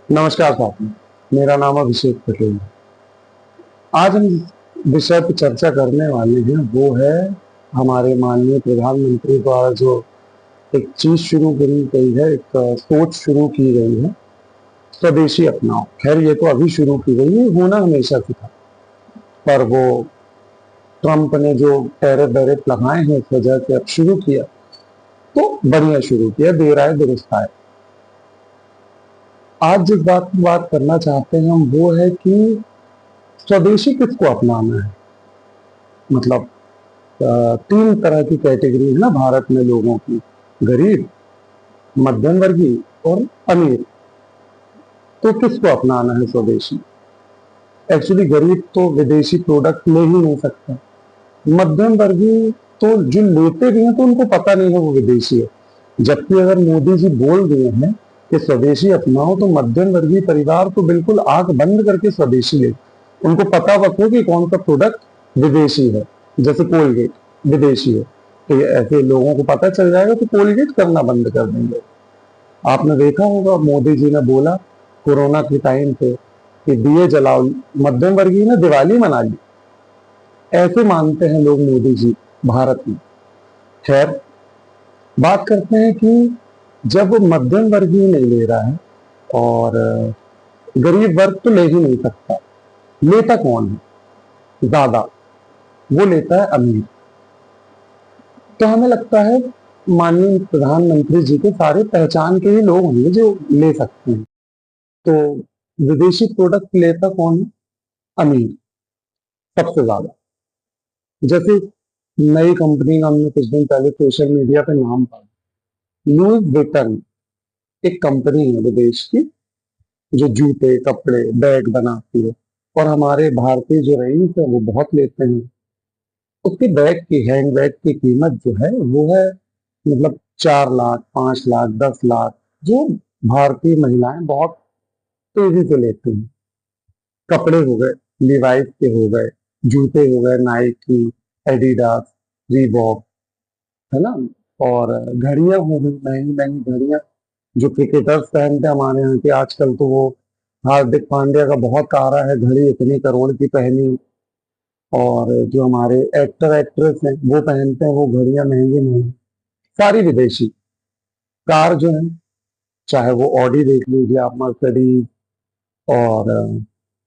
नमस्कार साथी, मेरा नाम अभिषेक पटेल है। आज हम विषय पर चर्चा करने वाले हैं, वो है हमारे माननीय प्रधानमंत्री द्वारा जो एक चीज शुरू करी गई है, एक सोच शुरू की गई है, स्वदेशी अपनाओ। खैर ये तो अभी शुरू की गई है, होना हमेशा से था, पर वो ट्रंप ने जो टैरिफ वैरिफ लगाए हैं इस वजह से अब शुरू किया, तो बढ़िया शुरू किया, देर आए दुरुस्त आए। आज जिस बात की बात करना चाहते हैं हम, वो है कि स्वदेशी किसको अपनाना है। मतलब तीन तरह की कैटेगरी है ना भारत में लोगों की, गरीब, मध्यम वर्गीय और अमीर। तो किसको अपनाना है स्वदेशी? एक्चुअली गरीब तो विदेशी प्रोडक्ट ले ही नहीं सकता। मध्यम वर्गीय तो जो लेते भी हैं तो उनको पता नहीं है वो विदेशी है। जबकि अगर मोदी जी बोल दिए हैं कि स्वदेशी अपनाओ, तो मध्यम वर्गीय परिवार तो बिल्कुल आंख बंद करके स्वदेशी ले। उनको पता वक्त है कि कौन सा प्रोडक्ट विदेशी है। जैसे कोलगेट विदेशी है, तो ये ऐसे लोगों को पता चल जाएगा तो कोलगेट करना बंद कर देंगे। आपने देखा होगा मोदी जी ने बोला कोरोना के टाइम पे कि दिए जलाओ, मध्यम वर्गीय ने दिवाली मना ली। ऐसे मानते हैं लोग मोदी जी भारत में। खैर, बात करते हैं कि जब मध्यम वर्गीय नहीं ले रहा है और गरीब वर्ग तो ले ही नहीं सकता, लेता कौन है ज्यादा? वो लेता है अमीर। तो हमें लगता है माननीय प्रधानमंत्री जी के सारे पहचान के ही लोग होंगे जो ले सकते हैं। तो विदेशी प्रोडक्ट लेता कौन है? अमीर, सबसे ज्यादा। जैसे नई कंपनी का हमने कुछ दिन पहले सोशल मीडिया पे नाम पढ़ा, लुई विटन। एक कंपनी है विदेश की जो जूते, कपड़े, बैग बनाती है, और हमारे भारतीय जो रईस है वो बहुत लेते हैं। उसके बैग की, हैंड बैग की कीमत जो है वो है मतलब 4 लाख, 5 लाख, 10 लाख, जो भारतीय महिलाएं बहुत तेजी से लेती हैं। कपड़े हो गए, लिवाइस के हो गए, जूते हो गए, नाइकी, एडिडास, रीबॉक, है ना। और घड़ियां हो गई, महंगी महंगी घड़ियां जो क्रिकेटर्स पहनते हैं हमारे यहाँ के। आजकल तो वो हार्दिक पांड्या का बहुत आ रहा है, घड़ी इतनी करोड़ की पहनी। और जो हमारे एक्टर एक्ट्रेस हैं वो पहनते हैं वो घड़ियां महंगी महंगी, सारी विदेशी। कार जो है, चाहे वो ऑडी देख लीजिए आप, मर्सिडीज और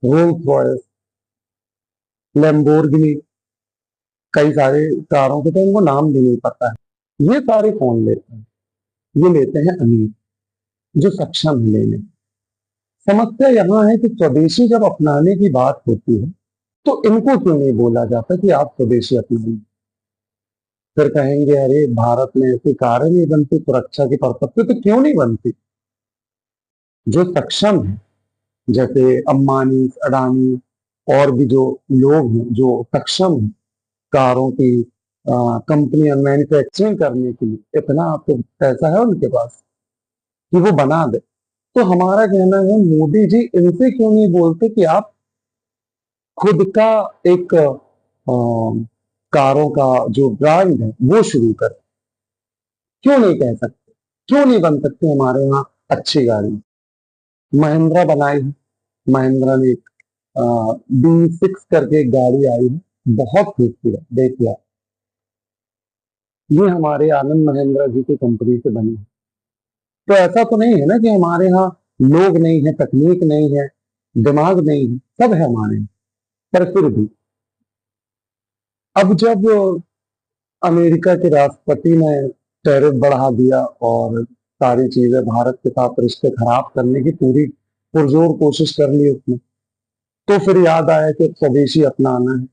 रोल्स रॉयस, लैम्बोर्गिनी, कई सारे कारों के तो इनको नाम भी नहीं पता है। ये सारे कौन लेते हैं? ये लेते हैं अमीर, जो सक्षम है लेने। समस्या यहाँ है कि स्वदेशी जब अपनाने की बात होती है तो इनको क्यों नहीं बोला जाता कि आप स्वदेशी अपनाइए? फिर कहेंगे अरे भारत में ऐसी कारें नहीं बनती सुरक्षा के पर्पज से, तो क्यों नहीं बनती? जो सक्षम है, जैसे अंबानी, अडानी और भी जो लोग हैं जो सक्षम हैं कारों की कंपनियां मैन्युफैक्चरिंग करने के लिए, इतना तो पैसा है उनके पास कि वो बना दे। तो हमारा कहना है मोदी जी इनसे क्यों नहीं बोलते कि आप खुद का एक कारों का जो ब्रांड है वो शुरू करें? क्यों नहीं कह सकते? क्यों नहीं बन सकती हमारे यहाँ अच्छी गाड़ी? महिंद्रा बनाई है, महिंद्रा ने एक B6 करके एक गाड़ी आई है, बहुत खूबसूरत, देखिए आप। ये हमारे आनंद महिंद्रा जी की कंपनी से बनी है। तो ऐसा तो नहीं है ना कि हमारे यहाँ लोग नहीं है, तकनीक नहीं है, दिमाग नहीं है, सब है हमारे यहाँ। पर फिर भी अब जब अमेरिका के राष्ट्रपति ने टैरिफ बढ़ा दिया और सारी चीजें भारत के साथ रिश्ते खराब करने की पूरी पुरजोर कोशिश कर ली उसने, तो फिर याद आया कि स्वदेशी अपनाना है।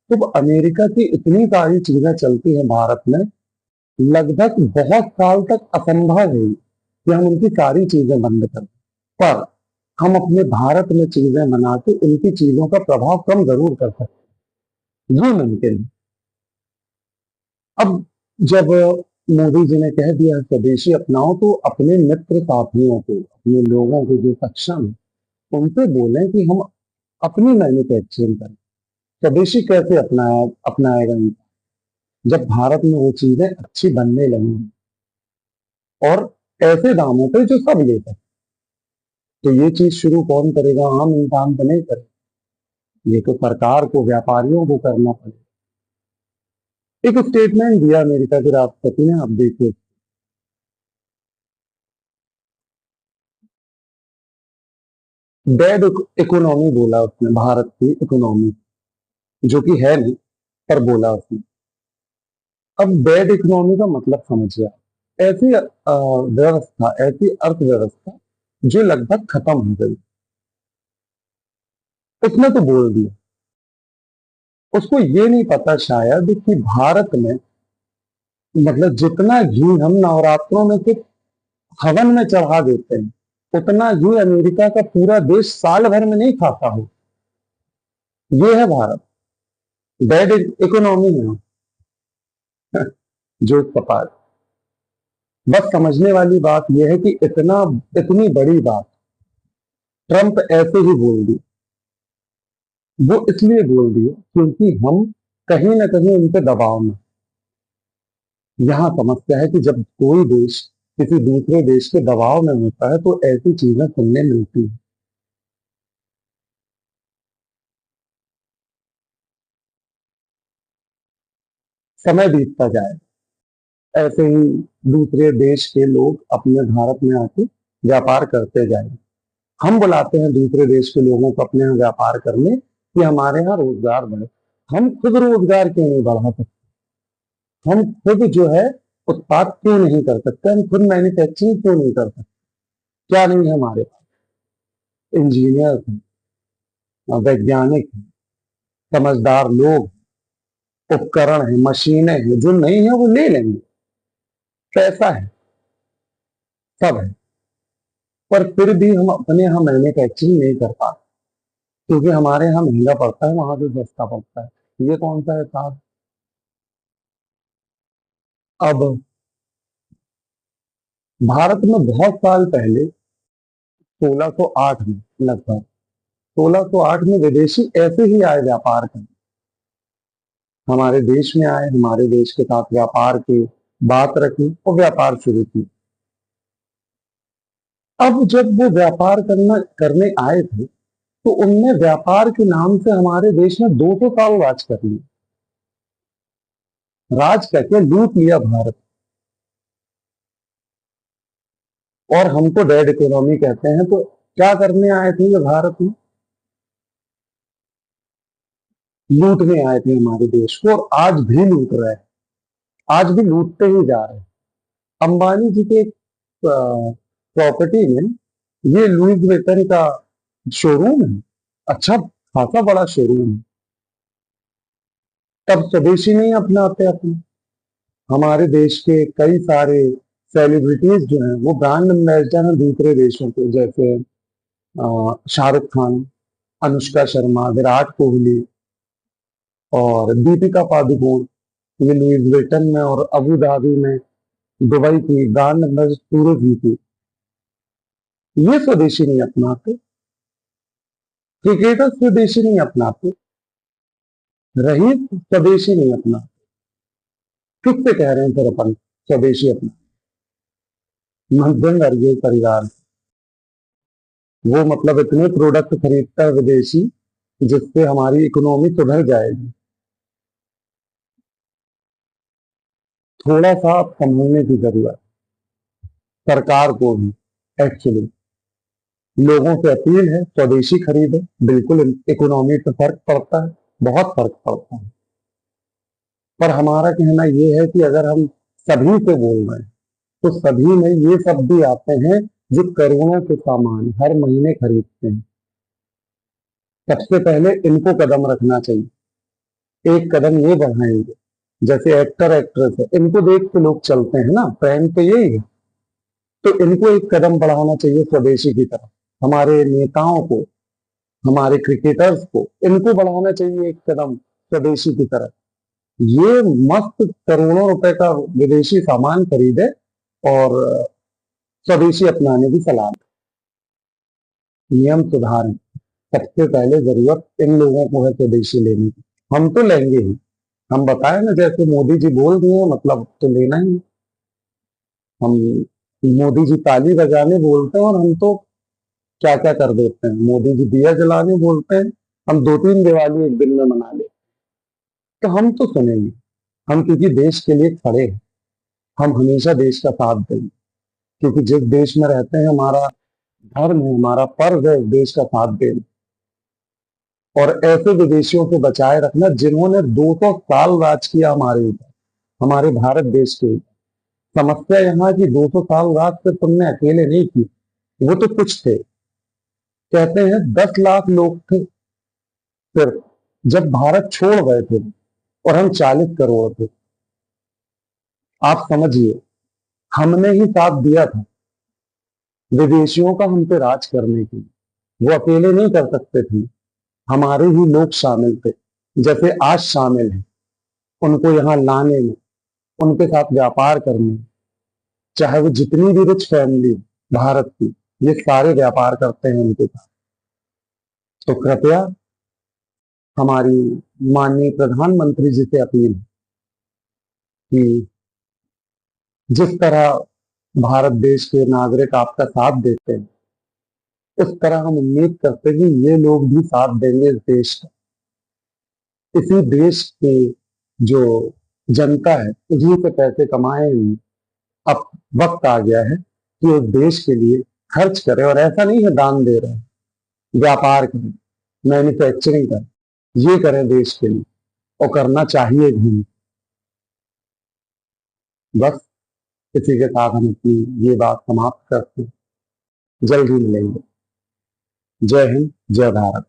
तो अमेरिका की इतनी सारी चीजें चलती हैं भारत में, लगभग बहुत साल तक असंभव है कि हम उनकी सारी चीजें बंद करें। पर हम अपने भारत में चीजें बना के उनकी चीजों का प्रभाव कम जरूर कर सकते हैं, ये मुमकिन है। अब जब मोदी जी ने कह दिया स्वदेशी अपनाओ, तो अपने मित्र साथियों को, अपने लोगों को जो सक्षम है उनसे बोलें कि हम अपनी मैन्युफैक्चरिंग करें। स्वदेशी कैसे अपनाएगा जब भारत में वो चीजें अच्छी बनने लगी हैं और ऐसे दामों पे जो सब ले सकते। तो ये चीज शुरू कौन करेगा? आम इंसान तो नहीं करेगा, ये तो सरकार को, व्यापारियों को करना पड़ेगा। एक स्टेटमेंट दिया अमेरिका के राष्ट्रपति ने, आप देखिए, डेड इकोनॉमी बोला उसने, भारत की इकोनॉमी, जो कि है नहीं, पर बोला उसने। अब डेड इकोनॉमी का मतलब समझिए, ऐसी व्यवस्था, ऐसी अर्थव्यवस्था जो लगभग खत्म हो गई, उसने तो बोल दिया। उसको ये नहीं पता शायद कि भारत में, मतलब जितना घी हम नवरात्रों में सिर्फ हवन में चढ़ा देते हैं, उतना घी अमेरिका का पूरा देश साल भर में नहीं खाता हो। ये है भारत, डेड इकोनॉमी है जो कपाल। बस समझने वाली बात यह है कि इतनी बड़ी बात ट्रंप ऐसे ही बोल दी। वो इसलिए बोल दिए क्योंकि हम कहीं ना कहीं उनके दबाव में। यहाँ समस्या है कि जब कोई देश किसी दूसरे देश के दबाव में होता है तो ऐसी चीजें सुनने मिलती है। समय बीतता जाए, ऐसे ही दूसरे देश के लोग अपने भारत में आके व्यापार करते जाएंगे। हम बुलाते हैं दूसरे देश के लोगों को अपने यहाँ व्यापार करने कि हमारे यहाँ रोजगार बढ़े। हम खुद रोजगार क्यों नहीं बढ़ा सकते? हम खुद जो है उत्पाद क्यों नहीं कर सकते? हम खुद मैन्युफैक्चरिंग क्यों नहीं कर सकते? क्या नहीं है हमारे पास? इंजीनियर हैं, वैज्ञानिक हैं, समझदार लोग, उपकरण है, मशीनें हैं, जो नहीं है वो ले लेंगे, पैसा है, सब है। पर फिर भी हम अपने यहाँ मैन्युफैक्चरिंग नहीं कर पाते क्योंकि हमारे यहाँ महंगा पड़ता है, वहां से सस्ता पड़ता है। ये कौन सा हिसाब? अब भारत में बहुत साल पहले, 1608 में, लगभग 1608 में विदेशी ऐसे ही आए व्यापार करने, हमारे देश में आए, हमारे देश के साथ व्यापार की बात रखी और व्यापार शुरू की। अब जब वो व्यापार करने आए थे तो उनने व्यापार के नाम से हमारे देश में 200 साल राज कर लिया। राज करके लूट लिया भारत। और हमको डेड इकोनॉमी कहते हैं, तो क्या करने आए थे ये भारत में? लूटने आए थे हमारे देश को, और आज भी लूट रहे हैं, आज भी लूटते ही जा रहे हैं। अंबानी जी के प्रॉपर्टी में ये लुई विटन का शोरूम है, अच्छा खासा बड़ा शोरूम है। तब स्वदेशी नहीं अपनाते अपने। हमारे देश के कई सारे सेलिब्रिटीज जो हैं वो ब्रांड एम्बेसडर हैं दूसरे देशों के, जैसे शाहरुख खान, अनुष्का शर्मा, विराट कोहली और दीपिका पादुकोण। ये लुई विटन में और अबू धाबी में, दुबई की ब्रांड एम्बेसडर पूरे की थी। ये स्वदेशी नहीं अपनाते, क्रिकेटर स्वदेशी नहीं अपनाते, रईस स्वदेशी नहीं अपनाते। किससे कह रहे हैं फिर अपन स्वदेशी अपना? मध्यम वर्गीय परिवार, वो मतलब इतने प्रोडक्ट खरीदता है विदेशी जिससे हमारी इकोनॉमी सुधर जाएगी। थोड़ा सा समझने की जरूरत सरकार को भी। एक्चुअली लोगों से अपील है, स्वदेशी खरीदे, बिल्कुल इकोनॉमी पे फर्क पड़ता है, बहुत फर्क पड़ता है। पर हमारा कहना यह है कि अगर हम सभी से बोल रहे हैं तो सभी में ये सब भी आते हैं जो करोड़ों के सामान हर महीने खरीदते हैं। सबसे पहले इनको कदम रखना चाहिए, एक कदम ये बढ़ाएंगे। जैसे एक्टर एक्ट्रेस है, इनको देख के लोग चलते हैं ना, ट्रेंड तो यही है। तो इनको एक कदम बढ़ाना चाहिए स्वदेशी की तरफ। हमारे नेताओं को, हमारे क्रिकेटर्स को, इनको बढ़ाना चाहिए एक कदम स्वदेशी की तरफ। ये मस्त करोड़ों रुपए का विदेशी सामान खरीदे और स्वदेशी अपनाने की सलाह दें। नियम सुधारें। सबसे पहले जरूरत इन लोगों को है स्वदेशी लेने की। हम तो लेंगे ही, हम बताए ना, जैसे मोदी जी बोल दिए हैं, मतलब तो लेना ही है। हम, मोदी जी ताली बजाने बोलते हैं और हम तो क्या क्या कर देते हैं। मोदी जी दिया जलाने बोलते हैं, हम 2-3 दिवाली एक दिन में मना ले। तो हम तो सुनेंगे, हम क्योंकि देश के लिए खड़े हैं, हम हमेशा देश का साथ देंगे, क्योंकि जिस देश में रहते हैं हमारा धर्म है, हमारा फर्ज है इस देश का साथ देना और ऐसे विदेशियों को बचाए रखना जिन्होंने 200 साल राज किया हमारे ऊपर, हमारे भारत देश के ऊपर। समस्या यहाँ की 200 साल राज सिर्फ तुमने अकेले नहीं की, वो तो कुछ थे, कहते हैं 10 लाख लोग थे सिर्फ जब भारत छोड़ गए थे, और हम 40 करोड़ थे। आप समझिए, हमने ही साथ दिया था विदेशियों का हम पे राज करने के लिए। वो अकेले नहीं कर सकते थे, हमारे ही लोग शामिल थे, जैसे आज शामिल हैं उनको यहाँ लाने में, उनके साथ व्यापार करने में। चाहे वो जितनी भी रिच फैमिली भारत की, ये सारे व्यापार करते हैं उनके साथ। तो कृपया हमारी माननीय प्रधानमंत्री जी से अपील है कि जिस तरह भारत देश के नागरिक आपका साथ देते हैं, उस तरह हम उम्मीद करते हैं कि ये लोग भी साथ देंगे इस देश का। इसी देश के जो जनता है उन्हीं से पैसे कमाए हैं। अब वक्त आ गया है कि उस देश के लिए खर्च करें, और ऐसा नहीं है दान दे रहे हैं, व्यापार करें, मैन्युफैक्चरिंग करें, ये करें देश के लिए, और करना चाहिए भी। बस इसी के साथ हम अपनी ये बात समाप्त करते हैं। जल्द ही मिलेंगे। जय हिंद, जय भारत।